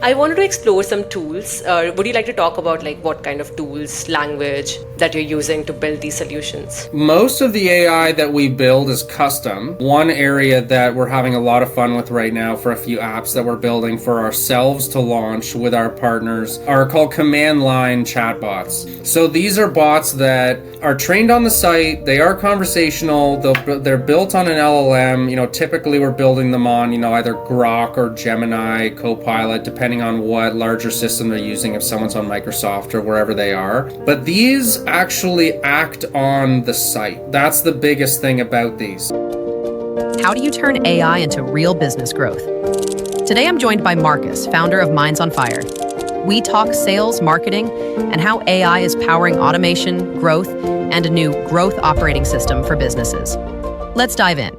I wanted to explore some tools. Would you like to talk about like what kind of tools, language that you're using to build these solutions? Most of the AI that we build is custom. One area that we're having a lot of fun with right now for a few apps that we're building for ourselves to launch with our partners are called command line chatbots. So these are bots that are trained on the site. They are conversational. They're built on an LLM. Typically we're building them on, either Grok or Gemini, Copilot, depending on what larger system they're using, if someone's on Microsoft or wherever they are. But these actually act on the site. That's the biggest thing about these. How do you turn AI into real business growth? Today I'm joined by Marcus, founder of Minds on Fire. We talk sales, marketing, and how AI is powering automation, growth, and a new growth operating system for businesses. Let's dive in.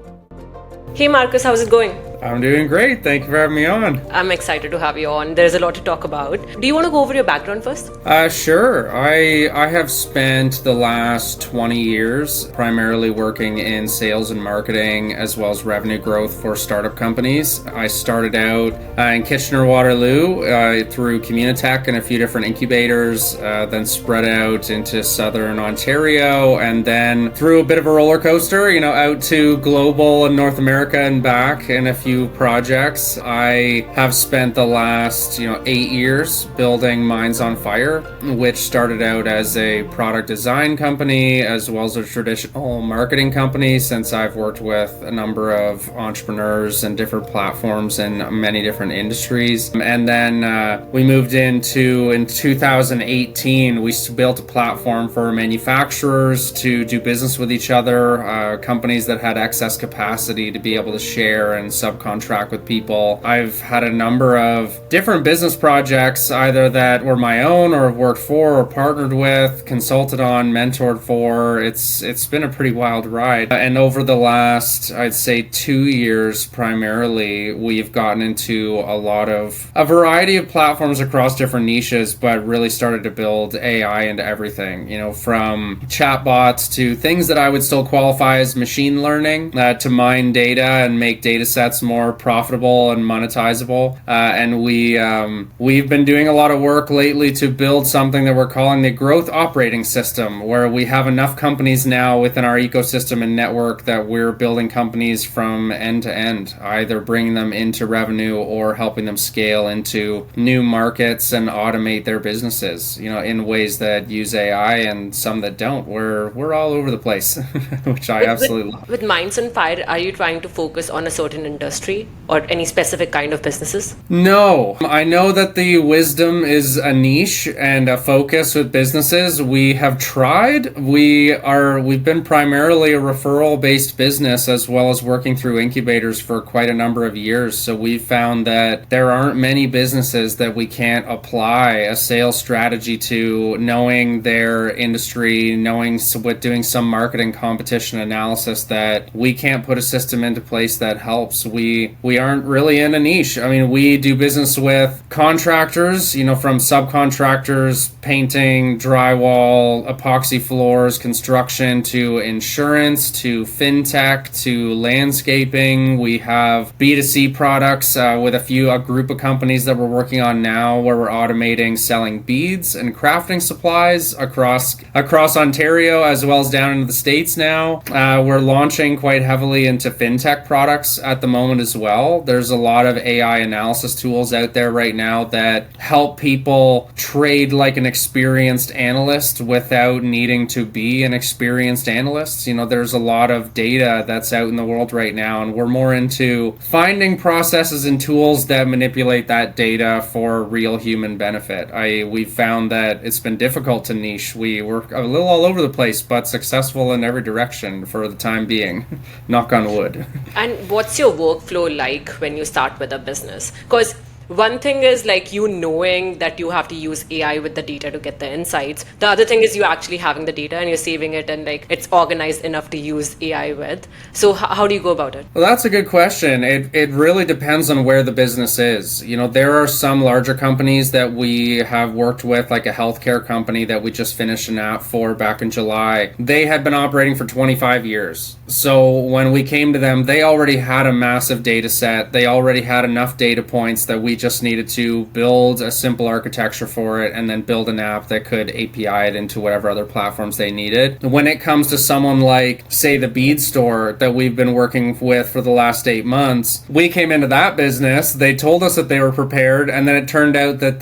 Hey Marcus, how's it going? I'm doing great. Thank you for having me on. I'm excited to have you on. There's a lot to talk about. Do you want to go over your background first? Sure. I have spent the last 20 years primarily working in sales and marketing as well as revenue growth for startup companies. I started out in Kitchener-Waterloo through Communitech and a few different incubators, then spread out into Southern Ontario, and then through a bit of a roller coaster, out to global and North America and back in a few projects. I have spent the last 8 years building Minds on Fire, which started out as a product design company as well as a traditional marketing company, since I've worked with a number of entrepreneurs and different platforms in many different industries. And then we moved in 2018, we built a platform for manufacturers to do business with each other, companies that had excess capacity to be able to share and subcontract with people. I've had a number of different business projects, either that were my own or have worked for or partnered with, consulted on, mentored for. It's been a pretty wild ride. And over the last, I'd say 2 years primarily, we've gotten into a variety of platforms across different niches, but really started to build AI into everything, from chatbots to things that I would still qualify as machine learning, to mine data and make data sets more profitable and monetizable. And we've been doing a lot of work lately to build something that we're calling the growth operating system, where we have enough companies now within our ecosystem and network that we're building companies from end to end, either bringing them into revenue or helping them scale into new markets and automate their businesses, in ways that use AI and some that don't. We're all over the place, which I absolutely love. With Minds on Fire, are you trying to focus on a certain industry or any specific kind of businesses? No, I know that the wisdom is a niche and a focus with businesses. We have tried. We've been primarily a referral-based business as well as working through incubators for quite a number of years. So we've found that there aren't many businesses that we can't apply a sales strategy to, knowing their industry, doing some marketing competition analysis, that we can't put a system into place that helps. We aren't really in a niche. I mean, we do business with contractors, from subcontractors, painting, drywall, epoxy floors, construction, to insurance, to fintech, to landscaping. We have B2C products with a group of companies that we're working on now, where we're automating selling beads and crafting supplies across Ontario as well as down into the States now. We're launching quite heavily into fintech products at the moment as well. There's a lot of AI analysis tools out there right now that help people trade like an experienced analyst without needing to be an experienced analyst. There's a lot of data that's out in the world right now, and we're more into finding processes and tools that manipulate that data for real human benefit. We've found that it's been difficult to niche. We work a little all over the place, but successful in every direction for the time being. Knock on wood. And what's your workflow like when you start with a business? Because one thing is like you knowing that you have to use AI with the data to get the insights. The other thing is you actually having the data and you're saving it and like it's organized enough to use AI with. So how do you go about it? Well, that's a good question. It really depends on where the business is. There are some larger companies that we have worked with, like a healthcare company that we just finished an app for back in July. They had been operating for 25 years. So when we came to them, they already had a massive data set. They already had enough data points that we just needed to build a simple architecture for it and then build an app that could API it into whatever other platforms they needed. When it comes to someone like, say, the bead store that we've been working with for the last 8 months, we came into that business. They told us that they were prepared, and then it turned out that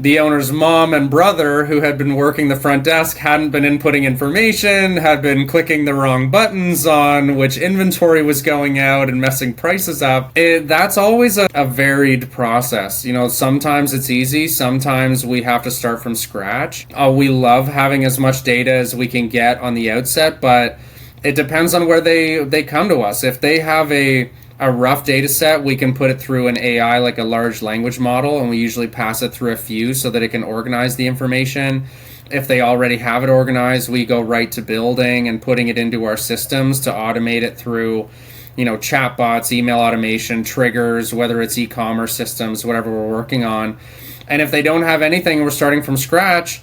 the owner's mom and brother, who had been working the front desk, hadn't been inputting information, had been clicking the wrong buttons on which inventory was going out and messing prices up. That's always a varied process. Sometimes it's easy. Sometimes we have to start from scratch. We love having as much data as we can get on the outset, but it depends on where they come to us. If they have a rough data set, we can put it through an AI, like a large language model, and we usually pass it through a few so that it can organize the information. If they already have it organized, we go right to building and putting it into our systems to automate it through, chatbots, email automation, triggers, whether it's e-commerce systems, whatever we're working on. And if they don't have anything and we're starting from scratch,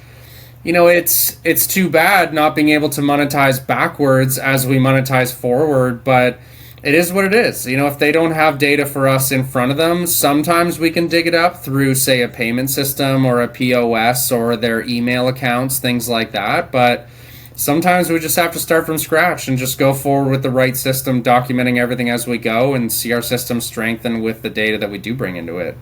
it's too bad not being able to monetize backwards as we monetize forward, but it is what it is. If they don't have data for us in front of them, sometimes we can dig it up through, say, a payment system or a POS or their email accounts, things like that. But sometimes we just have to start from scratch and just go forward with the right system, documenting everything as we go and see our system strengthen with the data that we do bring into it.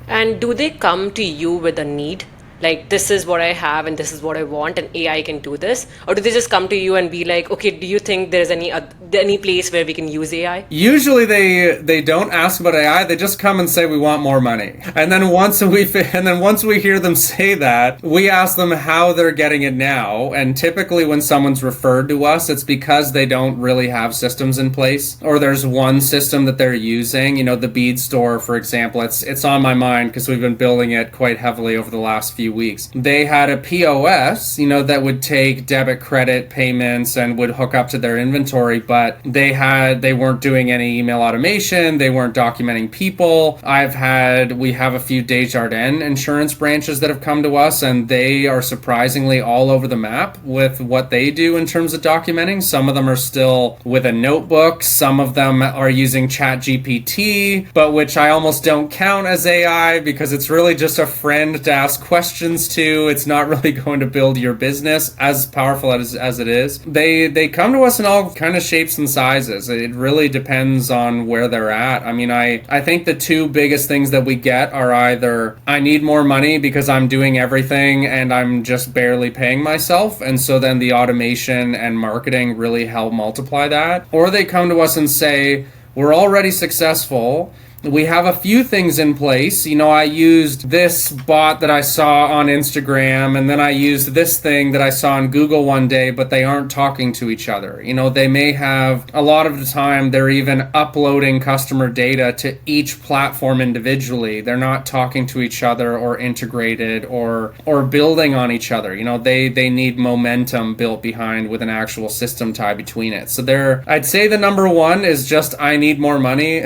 And do they come to you with a need? Like, this is what I have and this is what I want and AI can do this? Or do they just come to you and be like, okay, do you think there's any place where we can use AI? Usually they don't ask about AI. They just come and say, we want more money. And then once we hear them say that, we ask them how they're getting it now. And typically when someone's referred to us, it's because they don't really have systems in place, or there's one system that they're using. The bead store, for example, it's on my mind because we've been building it quite heavily over the last few weeks. They had a POS, that would take debit, credit payments and would hook up to their inventory, but they weren't doing any email automation. They weren't documenting people. We have a few Desjardins insurance branches that have come to us, and they are surprisingly all over the map with what they do in terms of documenting. Some of them are still with a notebook. Some of them are using ChatGPT, but which I almost don't count as AI because it's really just a friend to ask questions to. It's not really going to build your business, as powerful as it is. They come to us in all kind of shapes and sizes. It really depends on where they're at. I think the two biggest things that we get are either I need more money because I'm doing everything and I'm just barely paying myself, and so then the automation and marketing really help multiply that, or they come to us and say, we're already successful. We have a few things in place. I used this bot that I saw on Instagram, and then I used this thing that I saw on Google one day, but they aren't talking to each other. They may have, a lot of the time, they're even uploading customer data to each platform individually. They're not talking to each other or integrated or building on each other. They need momentum built behind with an actual system tie between it. So I'd say the number one is just, I need more money.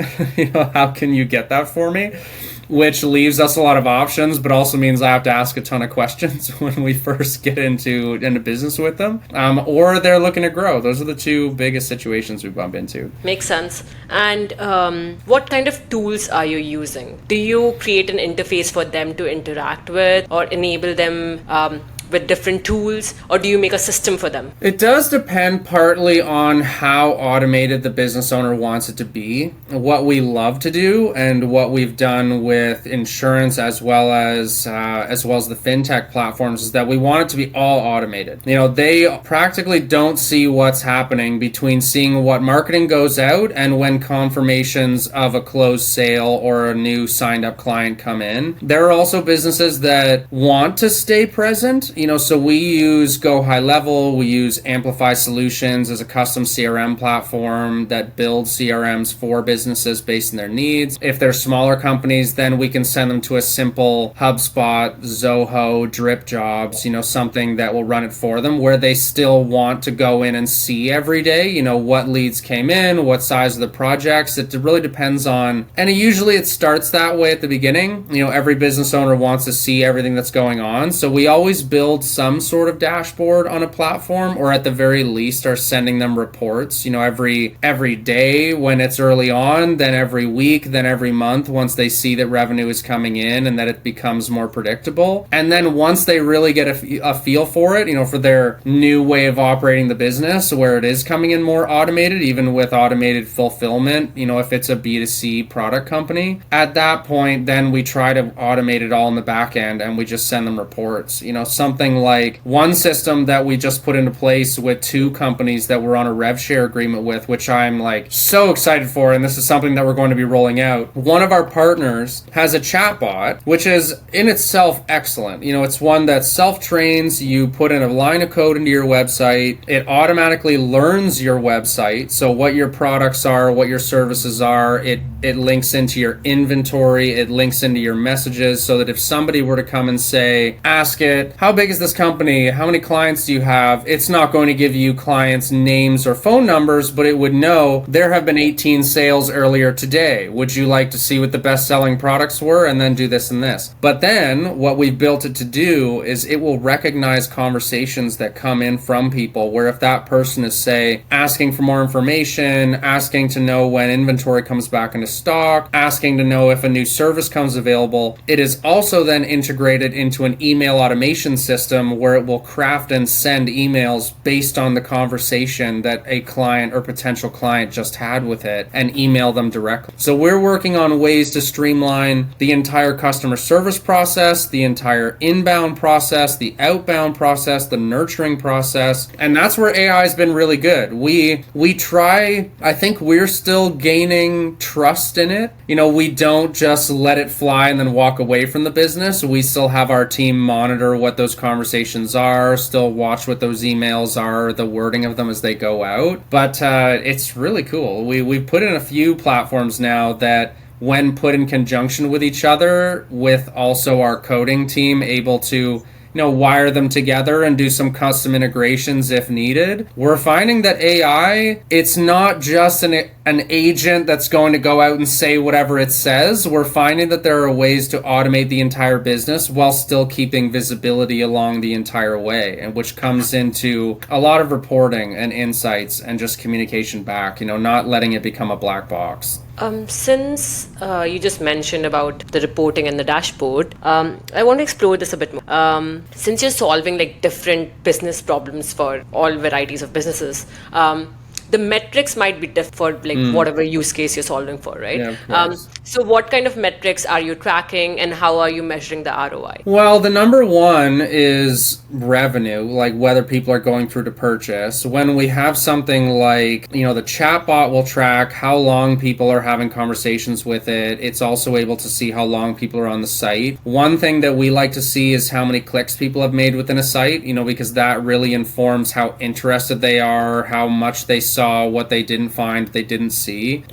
How can you get that for me? Which leaves us a lot of options, but also means I have to ask a ton of questions when we first get into business with them, or they're looking to grow. Those are the two biggest situations we bump into. Makes sense. And what kind of tools are you using? Do you create an interface for them to interact with, or enable them with different tools, or do you make a system for them? It does depend partly on how automated the business owner wants it to be. What we love to do, and what we've done with insurance as well as the fintech platforms, is that we want it to be all automated. They practically don't see what's happening between seeing what marketing goes out and when confirmations of a closed sale or a new signed up client come in. There are also businesses that want to stay present. So we use Go High Level, we use Amplify Solutions as a custom CRM platform that builds CRMs for businesses based on their needs. If they're smaller companies, then we can send them to a simple HubSpot, Zoho, Drip Jobs, something that will run it for them, where they still want to go in and see every day, what leads came in, what size of the projects. It really depends on, and usually it starts that way at the beginning. Every business owner wants to see everything that's going on. So we always build build some sort of dashboard on a platform, or at the very least are sending them reports, every day when it's early on, then every week, then every month once they see that revenue is coming in and that it becomes more predictable. And then once they really get a feel for it, for their new way of operating the business where it is coming in more automated, even with automated fulfillment, if it's a B2C product company, at that point, then we try to automate it all in the back end and we just send them reports. Something like one system that we just put into place with 2 companies that we're on a rev share agreement with, which I'm like so excited for, and this is something that we're going to be rolling out. One of our partners has a chatbot, which is in itself excellent. It's one that self-trains. You put in a line of code into your website. It automatically learns your website. So what your products are, what your services are, it links into your inventory. It links into your messages so that if somebody were to come and say, ask it, how big is this company? How many clients do you have? It's not going to give you clients' names or phone numbers, but it would know there have been 18 sales earlier today. Would you like to see what the best-selling products were? And then do this and this. But then what we've built it to do is it will recognize conversations that come in from people where if that person is, say, asking for more information, asking to know when inventory comes back into stock, asking to know if a new service comes available, it is also then integrated into an email automation system where it will craft and send emails based on the conversation that a client or potential client just had with it and email them directly. So we're working on ways to streamline the entire customer service process, the entire inbound process, the outbound process, the nurturing process, and that's where AI has been really good. We try, I think we're still gaining trust in it. We don't just let it fly and then walk away from the business. We still have our team monitor what those conversations are, still watch what those emails are, the wording of them as they go out. But it's really cool. We've put in a few platforms now that when put in conjunction with each other, with also our coding team able to wire them together and do some custom integrations if needed. We're finding that AI, it's not just an agent that's going to go out and say whatever it says. We're finding that there are ways to automate the entire business while still keeping visibility along the entire way, and which comes into a lot of reporting and insights and just communication back, not letting it become a black box. Since you just mentioned about the reporting and the dashboard, I want to explore this a bit more. Since you're solving different business problems for all varieties of businesses, the metrics might be different for whatever use case you're solving for, right? Yeah, so what kind of metrics are you tracking and how are you measuring the ROI? Well, the number one is revenue, like whether people are going through to purchase. When we have something like, the chatbot will track how long people are having conversations with it. It's also able to see how long people are on the site. One thing that we like to see is how many clicks people have made within a site, because that really informs how interested they are, how much they saw, what they didn't find, they didn't see.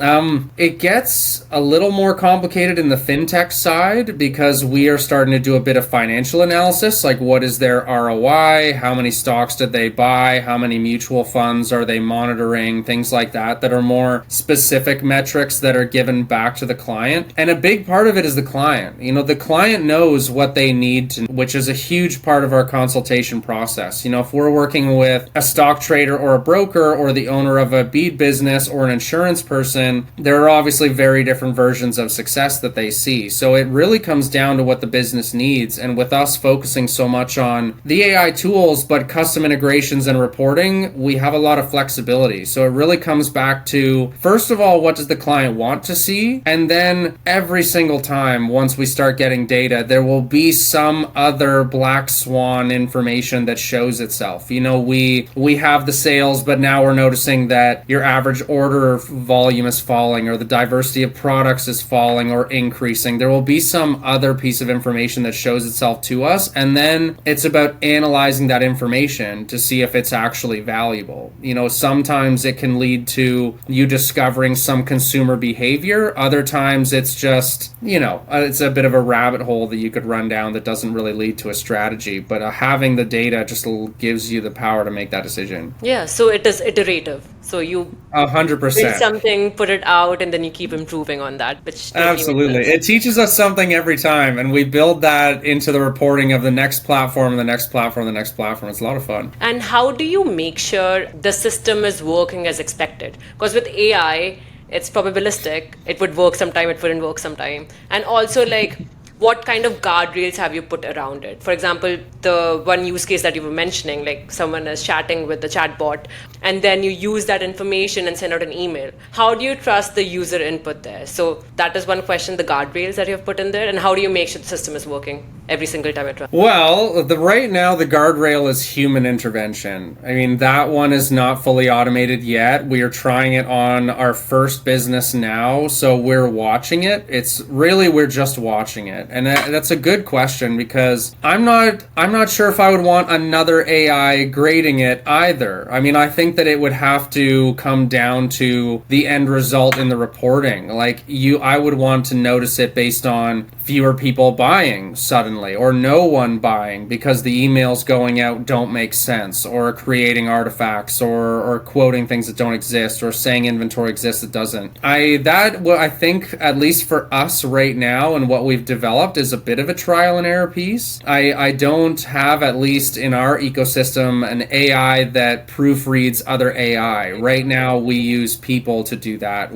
It gets a little more complicated in the fintech side because we are starting to do a bit of financial analysis, like what is their ROI, how many stocks did they buy, how many mutual funds are they monitoring, things like that are more specific metrics that are given back to the client. And a big part of it is the client. The client knows what they need to, which is a huge part of our consultation process. If we're working with a stock trader or a broker or the owner of a bead business or an insurance person, there are obviously very different versions of success that they see. So it really comes down to what the business needs. And with us focusing so much on the AI tools, but custom integrations and reporting, we have a lot of flexibility. So it really comes back to, first of all, what does the client want to see? And then every single time, once we start getting data, there will be some other black swan information that shows itself. We have the sales, but now we're noticing that your average order volume is falling, or the diversity of products is falling or increasing. There will be some other piece of information that shows itself to us, and then it's about analyzing that information to see if it's actually valuable. Sometimes it can lead to you discovering some consumer behavior. Other times it's just, it's a bit of a rabbit hole that you could run down that doesn't really lead to a strategy. But having the data just gives you the power to make that decision. Yeah, so it is iterative. So you build 100%. something, put it out, and then you keep improving on that, which totally makes Absolutely. sense. It teaches us something every time, and we build that into the reporting of the next platform, the next platform, the next platform. It's a lot of fun. And how do you make sure the system is working as expected? Because with AI, it's probabilistic. It would work sometime, it wouldn't work sometime. And also, like, what kind of guardrails have you put around it? For example, the one use case that you were mentioning, like someone is chatting with the chatbot, and then you use that information and send out an email. How do you trust the user input there? So that is one question, the guardrails that you have put in there, and how do you make sure the system is working every single time it runs? Well, right now the guardrail is human intervention. I mean, that one is not fully automated yet. We are trying it on our first business now, so we're watching it. We're just watching it. And that's a good question, because I'm not sure if I would want another AI grading it either. I mean, I think that it would have to come down to the end result in the reporting. I would want to notice it based on fewer people buying suddenly, or no one buying because the emails going out don't make sense, or creating artifacts, or quoting things that don't exist, or saying inventory exists that doesn't. I think, at least for us right now, and what we've developed is a bit of a trial and error piece. I don't have, at least in our ecosystem, an AI that proofreads other AI. Right now we use people to do that.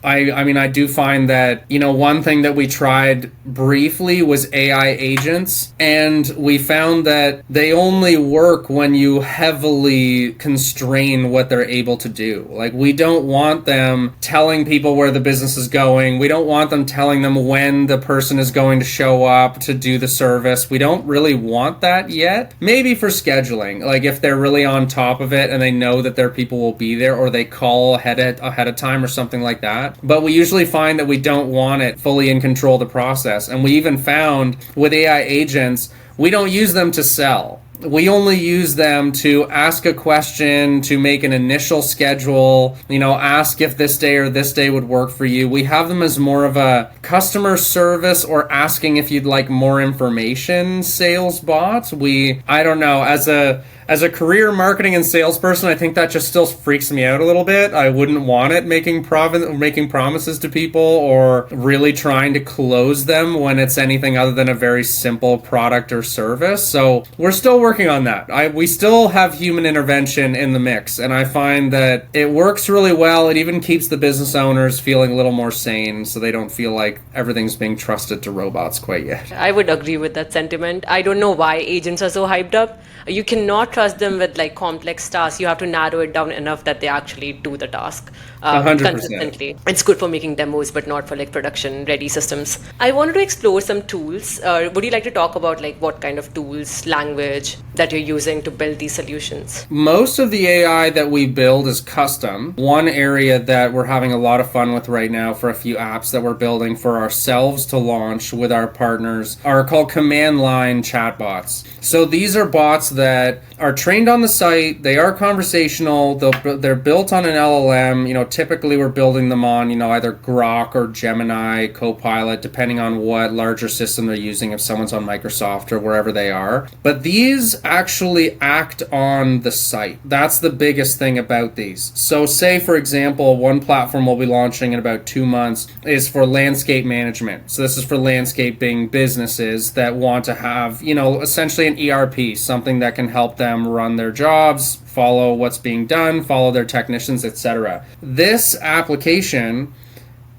I do find that, one thing that we tried briefly was AI agents, and we found that they only work when you heavily constrain what they're able to do. Like, we don't want them telling people where the business is going. We don't want them telling them when the person is going to show up to do the service. We don't really want that yet. Maybe for scheduling, like if they're really on top of it and they know that their people will be there, or they call ahead of time or something like that. But we usually find that we don't want it fully in control of the process. And we even found with AI agents, we don't use them to sell. We only use them to ask a question, to make an initial schedule, ask if this day or this day would work for you. We have them as more of a customer service, or asking if you'd like more information sales bots. I don't know, as a career marketing and salesperson, I think that just still freaks me out a little bit. I wouldn't want it making promises to people, or really trying to close them when it's anything other than a very simple product or service. So we're still working on that. We still have human intervention in the mix, and I find that it works really well. It even keeps the business owners feeling a little more sane, so they don't feel like everything's being trusted to robots quite yet. I would agree with that sentiment. I don't know why agents are so hyped up. You cannot trust them with like complex tasks. You have to narrow it down enough that they actually do the task 100%. consistently. It's good for making demos, but not for like production ready systems. I wanted to explore some tools. Would you like to talk about like what kind of tools, language that you're using to build these solutions? Most of the AI that we build is custom. One area that we're having a lot of fun with right now for a few apps that we're building for ourselves to launch with our partners are called command line chatbots. So these are bots that are trained on the site. They are conversational. They're built on an LLM. Typically we're building them on, either Grok or Gemini, Copilot, depending on what larger system they're using, if someone's on Microsoft or wherever they are. But these actually act on the site. That's the biggest thing about these. So say, for example, one platform we'll be launching in about 2 months is for landscape management. So this is for landscaping businesses that want to have, essentially an ERP, something that can help them run their jobs, follow what's being done, follow their technicians, etc. This application,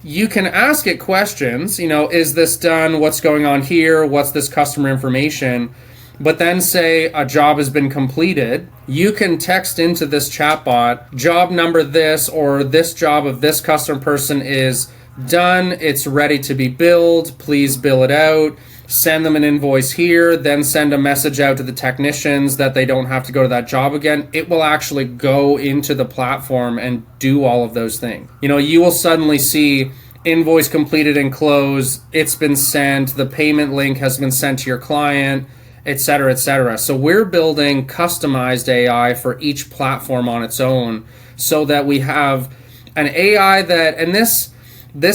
you can ask it questions, is this done? What's going on here? What's this customer information? But then say a job has been completed, you can text into this chatbot, job number this, or this job of this customer person is done, it's ready to be billed, please bill it out. Send them an invoice here, then send a message out to the technicians that they don't have to go to that job again. It will actually go into the platform and do all of those things. You will suddenly see invoice completed and closed, it's been sent, the payment link has been sent to your client, etc., etc. So we're building customized AI for each platform on its own, so that we have an AI that, and this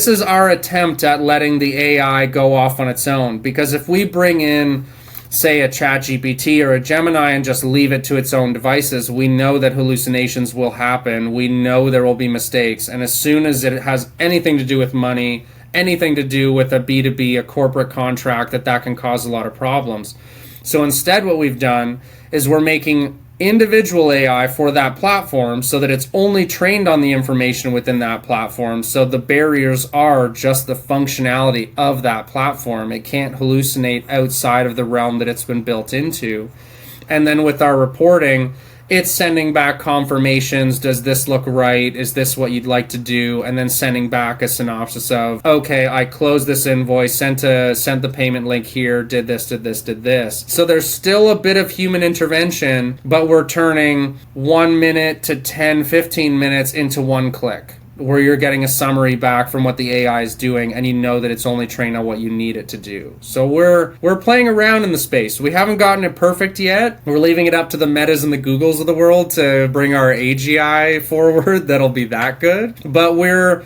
is our attempt at letting the AI go off on its own. Because if we bring in say, a ChatGPT or a Gemini and just leave it to its own devices, we know that hallucinations will happen. We know there will be mistakes. And as soon as it has anything to do with money, anything to do with a B2B, a corporate contract, that can cause a lot of problems. So instead, what we've done is we're making individual AI for that platform so that it's only trained on the information within that platform. So the barriers are just the functionality of that platform. It can't hallucinate outside of the realm that it's been built into. And then with our reporting, it's sending back confirmations. Does this look right? Is this what you'd like to do? And then sending back a synopsis of, okay, I closed this invoice, sent the payment link here, did this. So there's still a bit of human intervention, but we're turning 1 minute to 10, 15 minutes into one click, where you're getting a summary back from what the AI is doing, and you know that it's only trained on what you need it to do. So we're playing around in the space. We haven't gotten it perfect yet. We're leaving it up to the Metas and the Googles of the world to bring our AGI forward that'll be that good. But we're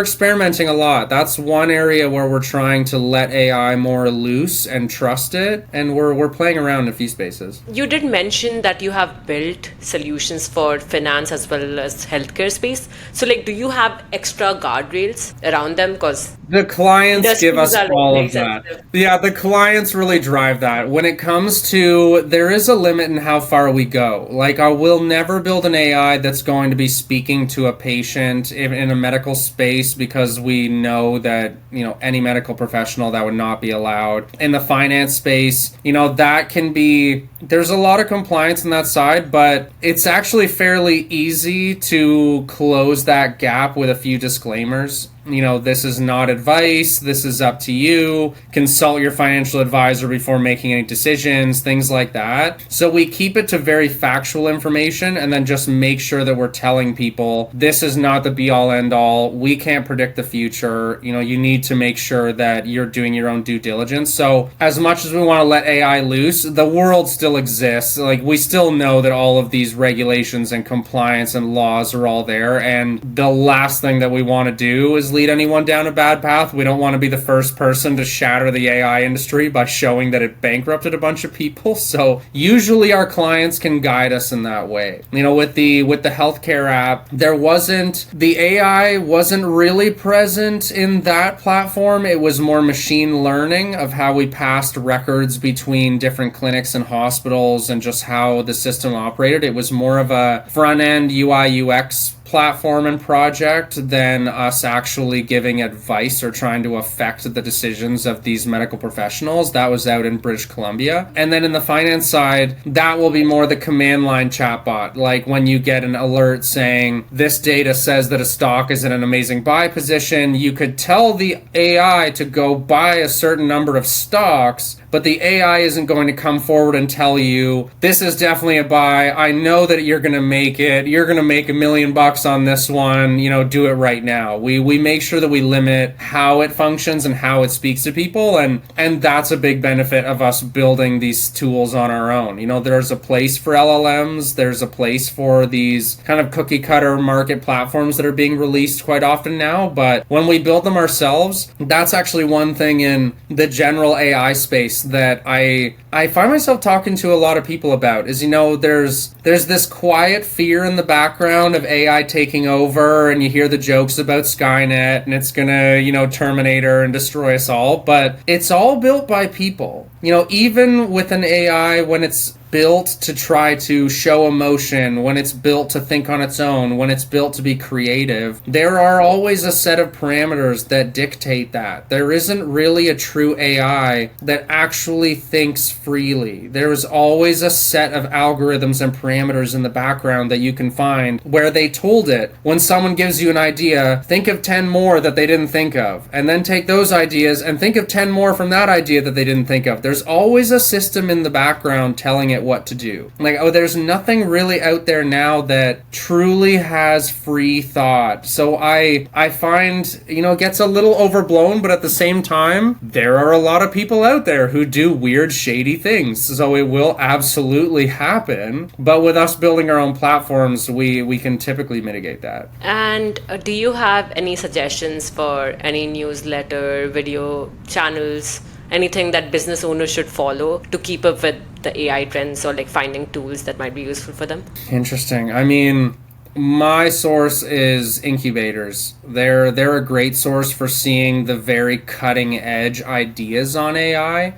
experimenting a lot. That's one area where we're trying to let AI more loose and trust it, and we're playing around in a few spaces. You did mention that you have built solutions for finance as well as healthcare space. So do you have extra guardrails around them? Because the clients give us all of that. sensitive. Yeah, the clients really drive that. When it comes to, there is a limit in how far we go. I will never build an AI that's going to be speaking to a patient in a medical space, because we know that, any medical professional, that would not be allowed. In the finance space, that can be, there's a lot of compliance on that side, but it's actually fairly easy to close that gap with a few disclaimers. This is not advice. This is up to you. Consult your financial advisor before making any decisions, things like that. So we keep it to very factual information, and then just make sure that we're telling people this is not the be all end all. We can't predict the future. You need to make sure that you're doing your own due diligence. So as much as we want to let AI loose, the world still exists. We still know that all of these regulations and compliance and laws are all there. And the last thing that we want to do is lead anyone down a bad path. We don't want to be the first person to shatter the AI industry by showing that it bankrupted a bunch of people. So usually our clients can guide us in that way. With the healthcare app, the AI wasn't really present in that platform. It was more machine learning of how we passed records between different clinics and hospitals and just how the system operated. It was more of a front end UI UX platform and project than us actually giving advice or trying to affect the decisions of these medical professionals. That was out in British Columbia. And then in the finance side, that will be more the command line chatbot. When you get an alert saying this data says that a stock is in an amazing buy position, you could tell the AI to go buy a certain number of stocks, but the AI isn't going to come forward and tell you, this is definitely a buy. I know that you're going to make it. You're going to make $1 million on this one. Do it right now. We make sure that we limit how it functions and how it speaks to people. And that's a big benefit of us building these tools on our own. There's a place for LLMs. There's a place for these kind of cookie cutter market platforms that are being released quite often now. But when we build them ourselves, that's actually one thing in the general AI space that I find myself talking to a lot of people about is, there's this quiet fear in the background of AI taking over, and you hear the jokes about Skynet and it's gonna, Terminator and destroy us all, but it's all built by people. Even with an AI, when it's built to try to show emotion, when it's built to think on its own, when it's built to be creative, there are always a set of parameters that dictate that. There isn't really a true AI that actually thinks freely. There is always a set of algorithms and parameters in the background that you can find where they told it, when someone gives you an idea, think of 10 more that they didn't think of, and then take those ideas and think of 10 more from that idea that they didn't think of. There's always a system in the background telling it what to do. There's nothing really out there now that truly has free thought. So I find, it gets a little overblown, but at the same time, there are a lot of people out there who do weird, shady things. So it will absolutely happen. But with us building our own platforms, we can typically mitigate that. And do you have any suggestions for any newsletter, video channels anything that business owners should follow to keep up with the AI trends or like finding tools that might be useful for them? Interesting. I mean, my source is incubators. They're a great source for seeing the very cutting edge ideas on AI,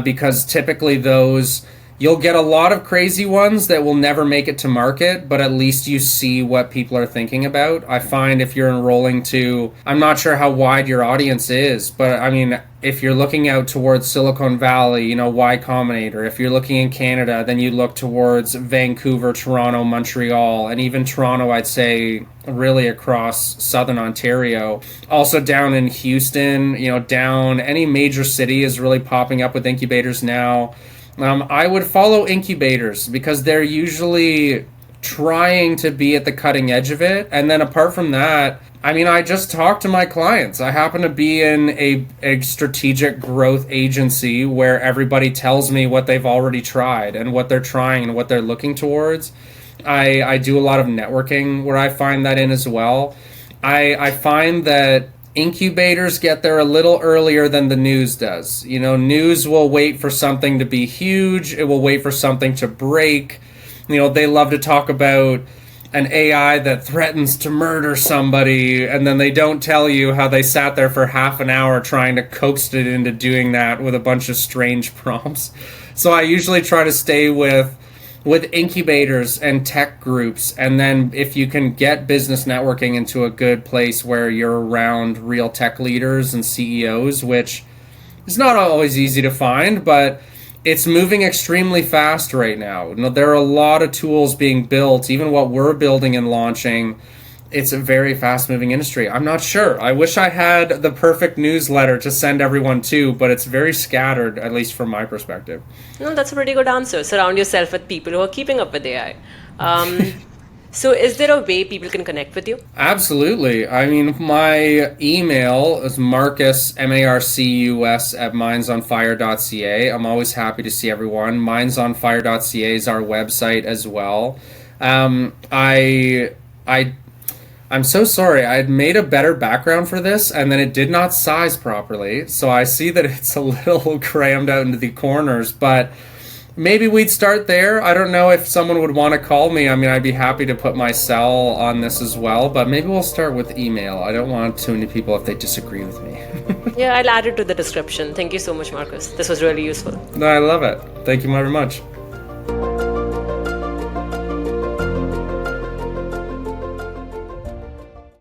because typically those you'll get a lot of crazy ones that will never make it to market, but at least you see what people are thinking about. I find if you're enrolling to, I'm not sure how wide your audience is, but I mean, if you're looking out towards Silicon Valley, Y Combinator. If you're looking in Canada, then you look towards Vancouver, Toronto, Montreal, and even Toronto, I'd say really across southern Ontario. Also down in Houston, down any major city is really popping up with incubators now. I would follow incubators because they're usually trying to be at the cutting edge of it. And then apart from that, I mean, I just talk to my clients. I happen to be in a strategic growth agency where everybody tells me what they've already tried and what they're trying and what they're looking towards. I do a lot of networking where I find that in as well. I find that incubators get there a little earlier than the news does. News will wait for something to be huge. It will wait for something to break. They love to talk about an AI that threatens to murder somebody, and then they don't tell you how they sat there for half an hour trying to coax it into doing that with a bunch of strange prompts. So I usually try to stay with incubators and tech groups, and then if you can get business networking into a good place where you're around real tech leaders and CEOs, which is not always easy to find, but it's moving extremely fast right now. There are a lot of tools being built, even what we're building and launching. It's a very fast-moving industry. I'm not sure. I wish I had the perfect newsletter to send everyone to, but it's very scattered, at least from my perspective. No, that's a pretty good answer. Surround yourself with people who are keeping up with AI. So is there a way people can connect with you? Absolutely. I mean, my email is Marcus, Marcus, at mindsonfire.ca. I'm always happy to see everyone. Mindsonfire.ca is our website as well. I'm so sorry. I had made a better background for this, and then it did not size properly. So I see that it's a little crammed out into the corners, but maybe we'd start there. I don't know if someone would want to call me. I mean, I'd be happy to put my cell on this as well, but maybe we'll start with email. I don't want too many people if they disagree with me. Yeah, I'll add it to the description. Thank you so much, Marcus. This was really useful. No, I love it. Thank you very much.